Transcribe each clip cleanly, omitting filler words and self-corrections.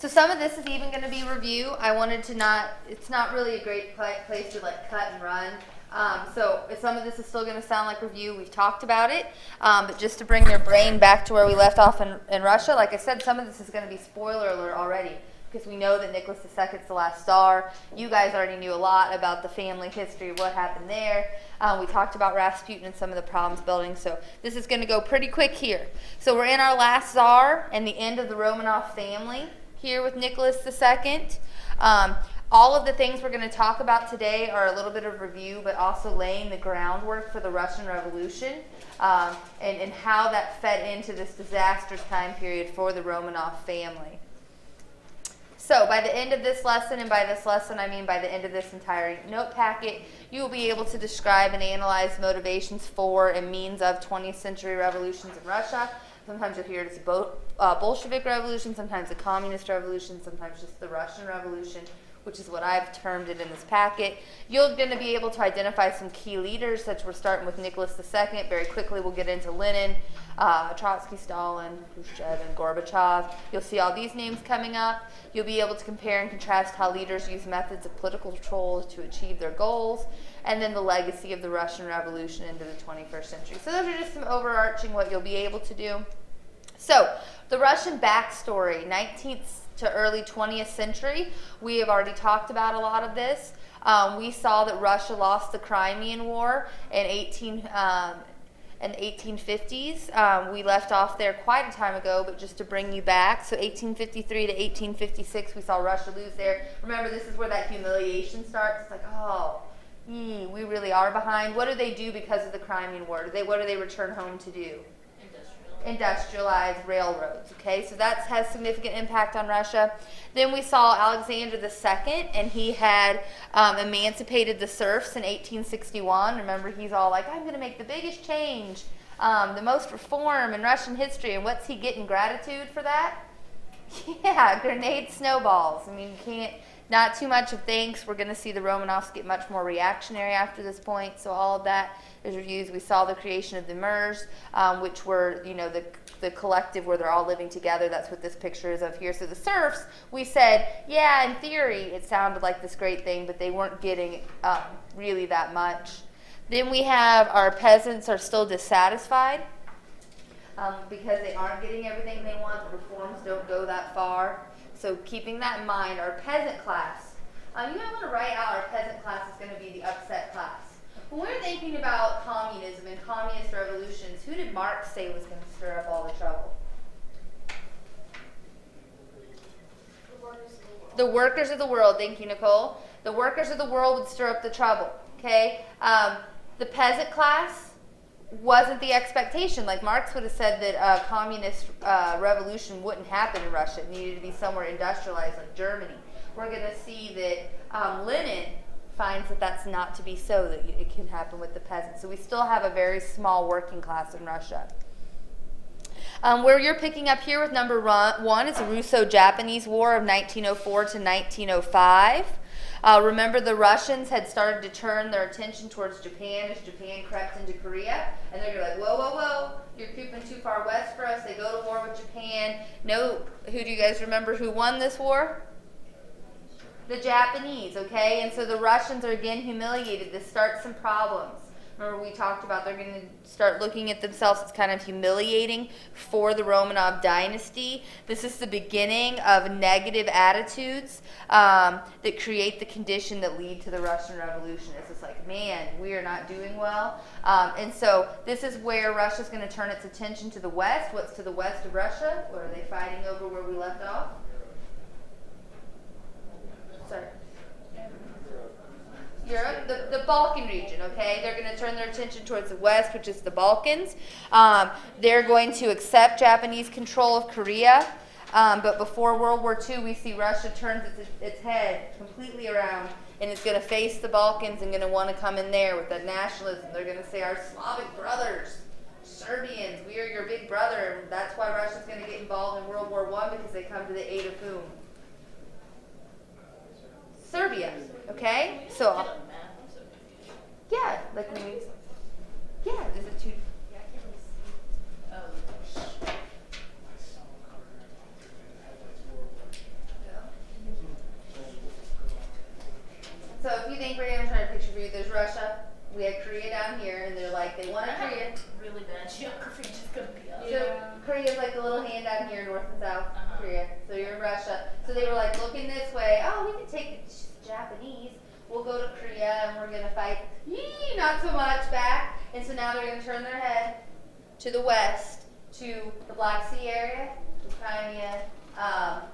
So some of this is even going to be review. I wanted to not, it's not really a great place to like cut and run. So some of this is still going to sound like review. We've talked about it, but just to bring your brain back to where we left off in Russia, like I said, some of this is going to be spoiler alert already, because we know that Nicholas II is the last Tsar. You guys already knew a lot about the family history of what happened there. We talked about Rasputin and some of the problems building, so this is going to go pretty quick here. So we're in our last Tsar and the end of the Romanov family here with Nicholas II. All of the things we're going to talk about today are a little bit of review, but also laying the groundwork for the Russian Revolution and how that fed into this disastrous time period for the Romanov family. So by the end of this lesson, and by this lesson I mean by the end of this entire note packet, you will be able to describe and analyze motivations for and means of 20th century revolutions in Russia. Sometimes you'll hear it as Bolshevik revolution, sometimes a communist revolution, sometimes just the Russian Revolution, which is what I've termed it in this packet. You're going to be able to identify some key leaders, such we're starting with Nicholas II. Very quickly we'll get into Lenin, Trotsky, Stalin, Khrushchev, and Gorbachev. You'll see all these names coming up. You'll be able to compare and contrast how leaders use methods of political control to achieve their goals, and then the legacy of the Russian Revolution into the 21st century. So those are just some overarching what you'll be able to do. So the Russian backstory, 19th to early 20th century, we have already talked about a lot of this. We saw that Russia lost the Crimean War in 1850s. We left off there quite a time ago, but just to bring you back, so 1853 to 1856, we saw Russia lose there. Remember, this is where that humiliation starts. It's like, oh, we really are behind. What do they do because of the Crimean War? What do they return home to do? Industrialized railroads. Okay, so that has significant impact on Russia. Then we saw Alexander II, and he had emancipated the serfs in 1861. Remember, he's all like, I'm going to make the biggest change, the most reform in Russian history. And what's he getting gratitude for that? Yeah, grenade snowballs. I mean, you can't, not too much of thanks. We're going to see the Romanovs get much more reactionary after this point. So all of that is reviews. We saw the creation of the Mers, which were, you know, the collective where they're all living together. That's what this picture is of here. So the serfs, we said, yeah, in theory, it sounded like this great thing, but they weren't getting really that much. Then we have our peasants are still dissatisfied because they aren't getting everything they want. The reforms don't go that far. So keeping that in mind, our peasant class, you might want to write out our peasant class is going to be the upset class. When we're thinking about communism and communist revolutions, who did Marx say was going to stir up all the trouble? The workers of the world. Thank you, Nicole. The workers of the world would stir up the trouble. Okay, the peasant class wasn't the expectation. Like Marx would have said that a communist revolution wouldn't happen in Russia. It needed to be somewhere industrialized like Germany. We're going to see that Lenin finds that that's not to be so, that it can happen with the peasants. So we still have a very small working class in Russia. Where you're picking up here with number one is the Russo-Japanese War of 1904 to 1905. Remember, the Russians had started to turn their attention towards Japan as Japan crept into Korea. And they're like, whoa, whoa, whoa, you're creeping too far west for us. They go to war with Japan. No, who do you guys remember who won this war? The Japanese, okay? And so the Russians are again humiliated. This starts some problems. Remember we talked about they're going to start looking at themselves as kind of humiliating for the Romanov dynasty. This is the beginning of negative attitudes that create the condition that lead to the Russian Revolution. It's just like, man, we are not doing well. And so this is where Russia's going to turn its attention to the west. What's to the west of Russia? What are they fighting over where we left off? Sorry. Europe, the Balkan region, okay? They're going to turn their attention towards the west, which is the Balkans. They're going to accept Japanese control of Korea. But before World War II, we see Russia turns its head completely around, and it's going to face the Balkans and going to want to come in there with that nationalism. They're going to say, our Slavic brothers, Serbians, we are your big brother. And that's why Russia's going to get involved in World War I, because they come to the aid of whom? Serbia, okay? So, yeah, like when we, yeah, is it too? you think, Brady, I'm trying to picture for you, there's Russia, we had Korea down here, and they're like, they wanted Korea. Really bad geography, just gonna be up. So Korea's like the little hand down here, North and South Korea. So you're in Russia. So they were like looking this way. Oh, we can take the Japanese. We'll go to Korea and we're gonna fight. Yee, not so much back. And so now they're gonna turn their head to the west, to the Black Sea area, the Crimea,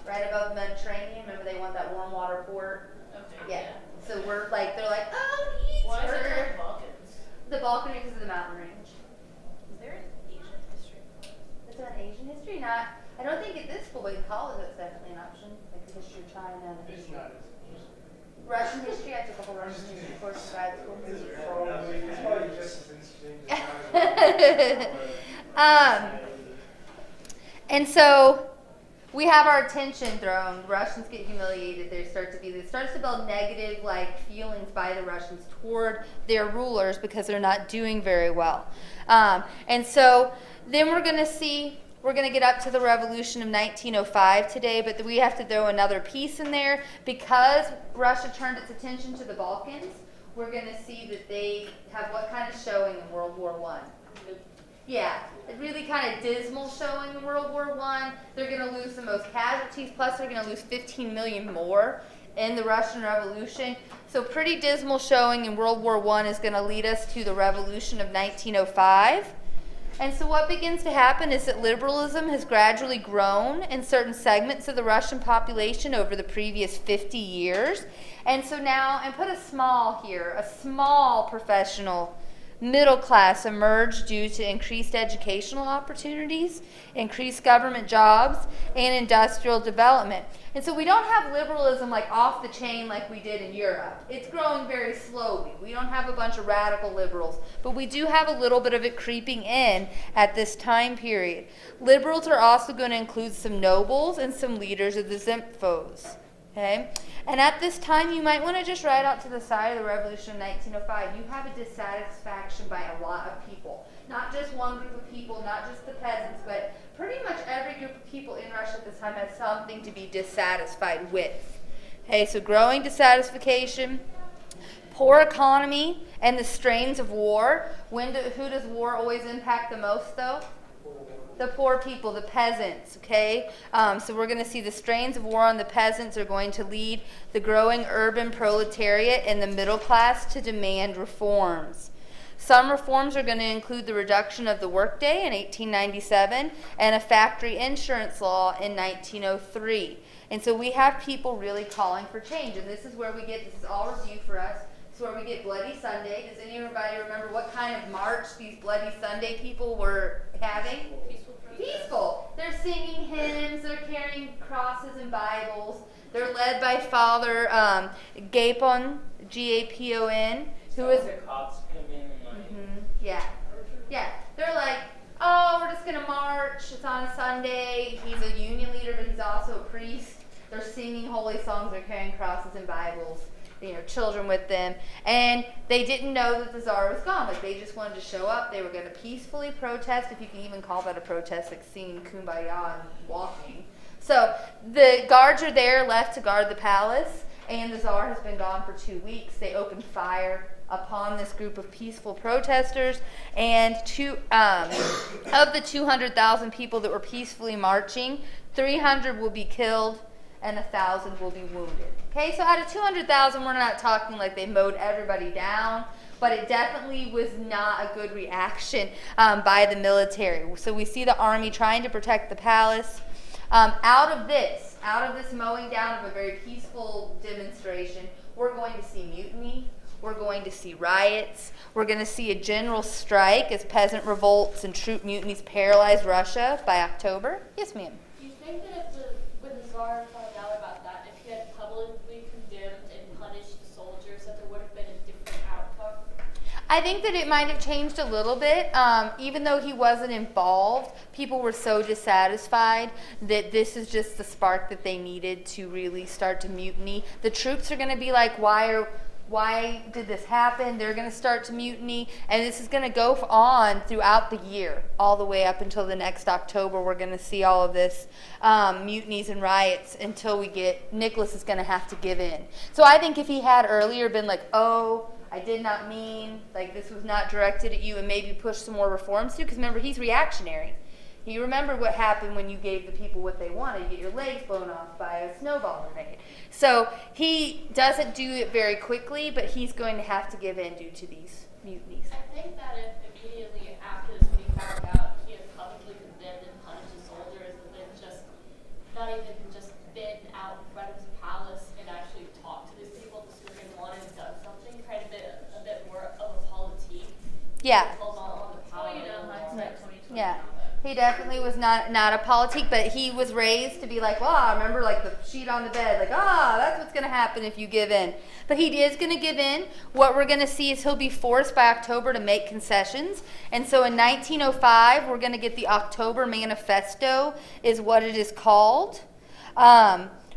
right above the Mediterranean. Remember they want that warm water port. Okay. Yeah. So we're like, they're like, oh, yeet. Why is it called the Balkans? The Balkan because of the mountain range. Is there an Asian history? Is there an Asian history? Not. I don't think at this school, but in college that's definitely an option. Like the history of China and the history. Russian history. I took a whole Russian history course in grad school. It's probably just as interesting. And so we have our attention thrown. The Russians get humiliated. There starts to build negative feelings by the Russians toward their rulers because they're not doing very well. And so then we're going to get up to the revolution of 1905 today, but we have to throw another piece in there because Russia turned its attention to the Balkans. We're going to see that they have what kind of showing in World War I? Yeah, a really kind of dismal showing in World War I. They're going to lose the most casualties, plus they're going to lose 15 million more in the Russian Revolution. So pretty dismal showing in World War I is going to lead us to the Revolution of 1905. And so what begins to happen is that liberalism has gradually grown in certain segments of the Russian population over the previous 50 years. And so now, and put a small here, a small professional middle class emerged due to increased educational opportunities, increased government jobs, and industrial development. And so we don't have liberalism off the chain like we did in Europe. It's growing very slowly. We don't have a bunch of radical liberals, but we do have a little bit of it creeping in at this time period. Liberals are also going to include some nobles and some leaders of the Zemstvos. Okay? And at this time, you might want to just write out to the side of the Revolution of 1905, you have a dissatisfaction by a lot of people. Not just one group of people, not just the peasants, but pretty much every group of people in Russia at this time has something to be dissatisfied with. Okay, so growing dissatisfaction, poor economy, and the strains of war. Who does war always impact the most, though? The poor people, the peasants, okay? So we're going to see the strains of war on the peasants are going to lead the growing urban proletariat and the middle class to demand reforms. Some reforms are going to include the reduction of the workday in 1897 and a factory insurance law in 1903. And so we have people really calling for change. And this is where we get, this is all review for us, this is where we get Bloody Sunday. Does anybody remember what kind of march these Bloody Sunday people were having? Peaceful. They're singing hymns, they're carrying crosses and Bibles. They're led by Father Gapon, G-A-P-O-N, who is... The cops come in and Yeah. They're like, oh, we're just going to march. It's on a Sunday. He's a union leader, but he's also a priest. They're singing holy songs. They're carrying crosses and Bibles. Children with them. And they didn't know that the Tsar was gone. They just wanted to show up. They were going to peacefully protest, if you can even call that a protest, singing Kumbaya and walking. So the guards are there, left to guard the palace, and the Tsar has been gone for 2 weeks. They opened fire upon this group of peaceful protesters, and of the 200,000 people that were peacefully marching, 300 will be killed and 1,000 will be wounded. Okay, so out of 200,000, we're not talking like they mowed everybody down, but it definitely was not a good reaction by the military. So we see the army trying to protect the palace. Out of this mowing down of a very peaceful demonstration, we're going to see mutiny. We're going to see riots. We're going to see a general strike as peasant revolts and troop mutinies paralyze Russia by October. Yes, ma'am. Do you think that when the Tsar found out about that, if he had publicly condemned and punished the soldiers, that there would have been a different outcome? I think that it might have changed a little bit. Even though he wasn't involved, people were so dissatisfied that this is just the spark that they needed to really start to mutiny. The troops are going to be like, why why did this happen? They're going to start to mutiny, and this is going to go on throughout the year, all the way up until the next October. We're going to see all of this mutinies and riots until we get, Nicholas is going to have to give in. So I think if he had earlier been like, oh, I did not mean, like this was not directed at you, and maybe push some more reforms too, because remember, he's reactionary. You remember what happened when you gave the people what they wanted. You get your legs blown off by a snowball grenade. So he doesn't do it very quickly, but he's going to have to give in due to these mutinies. I think that if immediately after this, when he found out he had publicly condemned and punished the soldiers, and then just not even just been out in front of his palace and actually talked to these people, the Syrian wanted and done something, kind of a bit more of a politique. Yeah. Hold on the power. Well, you know, hindsight 2020. Yeah. He definitely was not a politique, but he was raised to be like, well, I remember like the sheet on the bed, like, that's what's going to happen if you give in. But he is going to give in. What we're going to see is he'll be forced by October to make concessions. And so in 1905, we're going to get the October Manifesto is what it is called.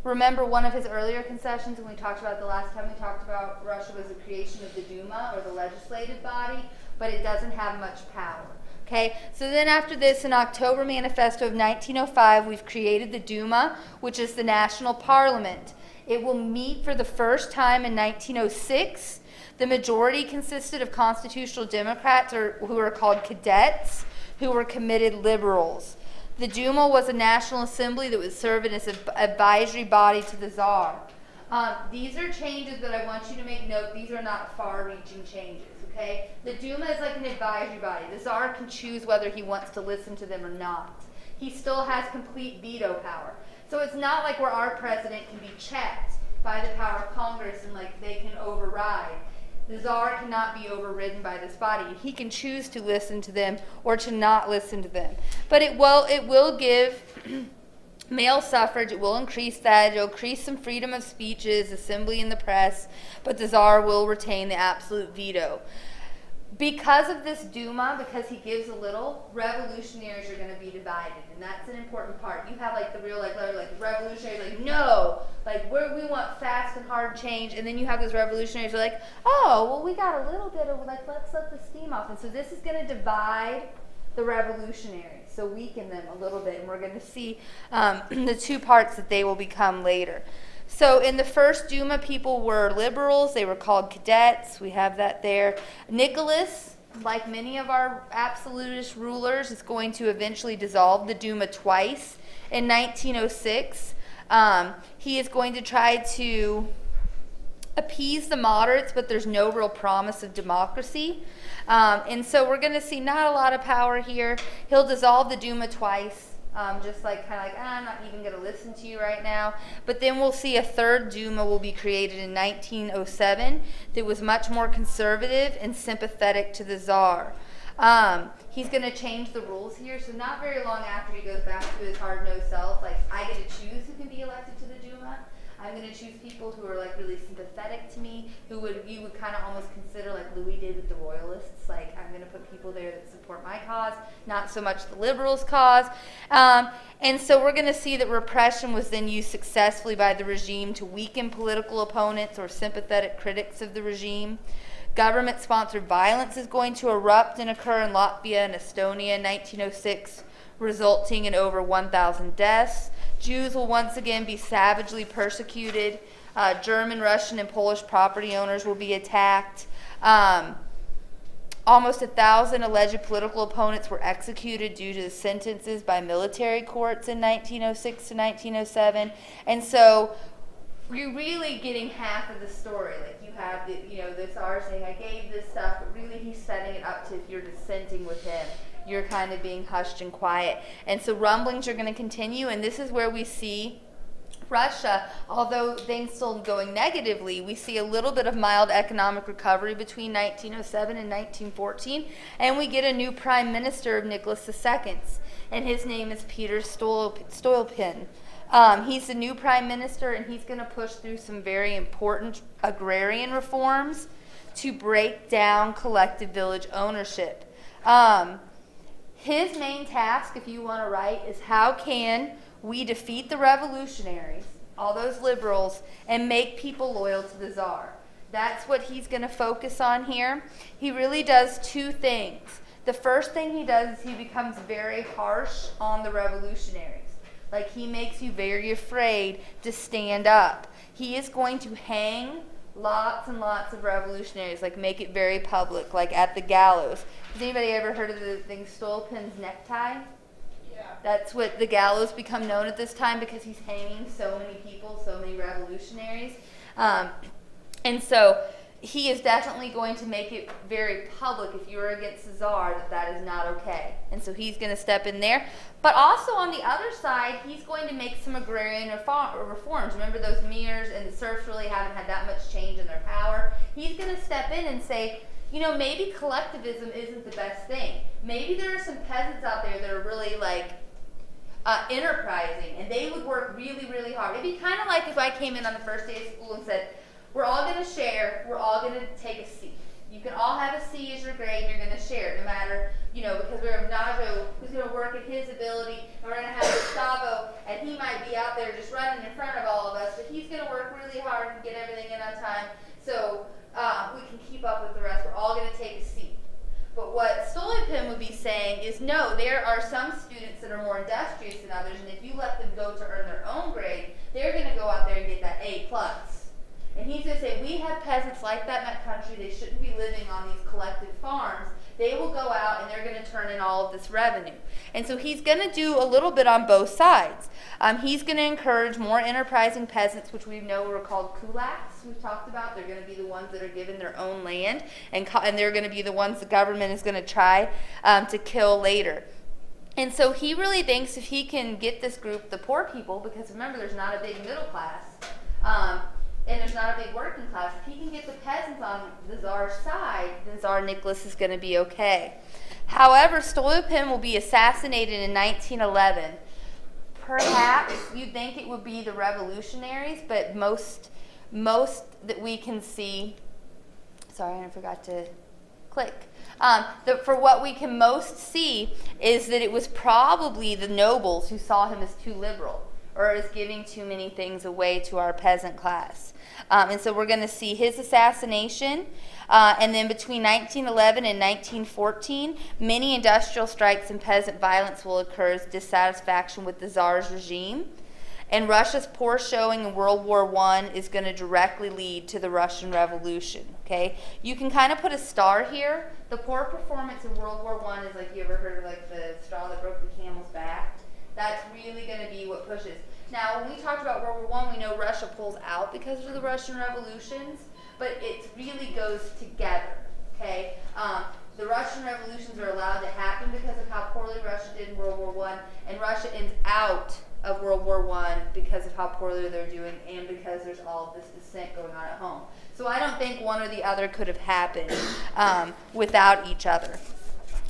Remember one of his earlier concessions when we talked about the last time we talked about Russia was the creation of the Duma, or the legislative body, but it doesn't have much power. Okay, so then after this, in October Manifesto of 1905, we've created the Duma, which is the national parliament. It will meet for the first time in 1906. The majority consisted of constitutional Democrats, or who are called cadets, who were committed liberals. The Duma was a national assembly that would serve as an advisory body to the Tsar. These are changes that I want you to make note. These are not far-reaching changes. Okay? The Duma is like an advisory body. The Tsar can choose whether he wants to listen to them or not. He still has complete veto power. So it's not like where our president can be checked by the power of Congress and like they can override. The Tsar cannot be overridden by this body. He can choose to listen to them or to not listen to them. But it will give male suffrage. It will increase that. It will increase some freedom of speeches, assembly, and the press. But the Tsar will retain the absolute veto. Because of this Duma, because he gives a little, revolutionaries are going to be divided, and that's an important part. You have like the real like revolutionaries like no, like we want fast and hard change, and then you have those revolutionaries who are like, oh well, we got a little bit of like let's let the steam off, and so this is going to divide the revolutionaries, so weaken them a little bit, and we're going to see the two parts that they will become later. So in the first Duma, people were liberals. They were called cadets. We have that there. Nicholas, like many of our absolutist rulers, is going to eventually dissolve the Duma twice. In 1906, he is going to try to appease the moderates, but there's no real promise of democracy. And so we're going to see not a lot of power here. He'll dissolve the Duma twice. Just like kind of like, I'm not even going to listen to you right now. But then we'll see a third Duma will be created in 1907 that was much more conservative and sympathetic to the Tsar. He's going to change the rules here. So not very long after he goes back to his hard-nosed self, like I get to choose who can be elected to the Duma. I'm going to choose people who are like really sympathetic to me, who you would kind of almost consider like Louis did with the Royalists. Like I'm going to put people there that support my cause, not so much the liberals' cause. And so we're going to see that repression was then used successfully by the regime to weaken political opponents or sympathetic critics of the regime. Government-sponsored violence is going to erupt and occur in Latvia and Estonia in 1906, resulting in over 1,000 deaths. Jews will once again be savagely persecuted. German, Russian, and Polish property owners will be attacked. Almost 1,000 alleged political opponents were executed due to sentences by military courts in 1906 to 1907. And so you're really getting half of the story. Like you have the Tsar saying, I gave this stuff, but really he's setting it up to if you're dissenting with him, you're kind of being hushed and quiet. And so rumblings are going to continue, and this is where we see Russia, although things still going negatively, we see a little bit of mild economic recovery between 1907 and 1914, and we get a new prime minister of Nicholas II, and his name is Peter Stolypin. He's the new prime minister, and he's going to push through some very important agrarian reforms to break down collective village ownership. His main task, if you want to write, is how can we defeat the revolutionaries, all those liberals, and make people loyal to the Tsar. That's what he's going to focus on here. He really does two things. The first thing he does is he becomes very harsh on the revolutionaries. Like, he makes you very afraid to stand up. He is going to hang lots and lots of revolutionaries, like make it very public, like at the gallows. Has anybody ever heard of the thing Stolypin's necktie? Yeah. That's what the gallows become known at this time, because he's hanging so many people, so many revolutionaries. And so he is definitely going to make it very public, if you're against the Tsar, that that is not okay. And so he's going to step in there. But also on the other side, he's going to make some agrarian reforms. Remember, those emirs and the serfs really haven't had that much change in their power. He's going to step in and say, you know, maybe collectivism isn't the best thing. Maybe there are some peasants out there that are really like enterprising, and they would work really, really hard. It'd be kind of like if I came in on the first day of school and said, we're all going to share, we're all going to take a C. You can all have a C as your grade, and you're going to share it, no matter, you know, because we have Najo, who's going to work at his ability, and we're going to have Gustavo, and he might be out there just running in front of all of us, but he's going to work really hard and get everything in on time, so we can keep up with the rest. We're all going to take a C. But what Stolypin would be saying is, no, there are some students that are more industrious than others, and if you let them go to earn their own grade, they're going to go out there and get that A+. And he's going to say, we have peasants like that in that country. They shouldn't be living on these collective farms. They will go out and they're going to turn in all of this revenue. And so he's going to do a little bit on both sides. He's going to encourage more enterprising peasants, which we know are called kulaks, we've talked about. They're going to be the ones that are given their own land, and they're going to be the ones the government is going to try to kill later. And so he really thinks if he can get this group, the poor people, because remember, there's not a big middle class, and there's not a big working class, if he can get the peasants on the Tsar's side, then Tsar Nicholas is going to be okay. However, Stolypin will be assassinated in 1911. Perhaps you'd think it would be the revolutionaries, but most that we can see, sorry, I forgot to click. For what we can most see is that it was probably the nobles who saw him as too liberal, or as giving too many things away to our peasant class. And so we're going to see his assassination. And then between 1911 and 1914, many industrial strikes and peasant violence will occur as dissatisfaction with the Tsar's regime. And Russia's poor showing in World War I is going to directly lead to the Russian Revolution. Okay, you can kind of put a star here. The poor performance in World War I is like, you ever heard of like the straw that broke the camel's back? That's really going to be what pushes. Now, when we talked about World War I, we know Russia pulls out because of the Russian revolutions, but it really goes together, okay? The Russian revolutions are allowed to happen because of how poorly Russia did in World War I, and Russia ends out of World War I because of how poorly they're doing and because there's all of this dissent going on at home. So I don't think one or the other could have happened without each other.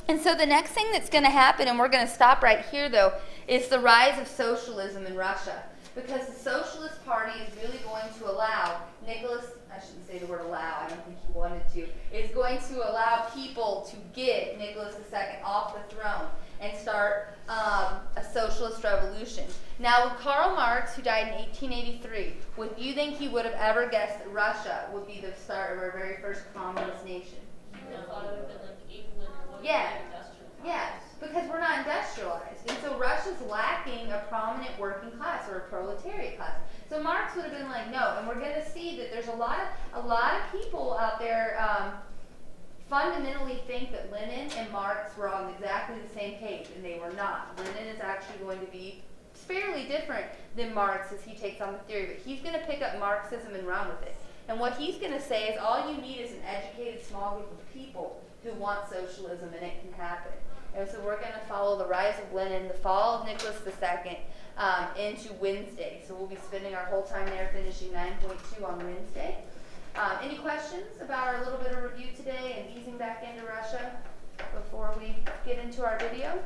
And so the next thing that's going to happen, and we're going to stop right here though, is the rise of socialism in Russia. Because the Socialist Party is really going to allow Nicholas, I shouldn't say the word allow, I don't think he wanted to, is going to allow people to get Nicholas II off the throne and start a socialist revolution. Now, with Karl Marx, who died in 1883, would you think he would have ever guessed that Russia would be the start of our very first communist nation? You would have thought it would have been like England or one of Yeah. the industrial Yeah, because we're not industrialized. And so Russia's lacking a prominent working class or a proletariat class. So Marx would have been like, no, and we're going to see that there's a lot of people out there fundamentally think that Lenin and Marx were on exactly the same page, and they were not. Lenin is actually going to be fairly different than Marx as he takes on the theory, but he's going to pick up Marxism and run with it. And what he's going to say is all you need is an educated small group of people who want socialism, and it can happen. And so we're going to follow the rise of Lenin, the fall of Nicholas II, into Wednesday. So we'll be spending our whole time there finishing 9.2 on Wednesday. Any questions about our little bit of review today and easing back into Russia before we get into our video?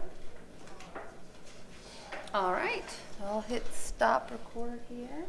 All right, I'll hit stop record here.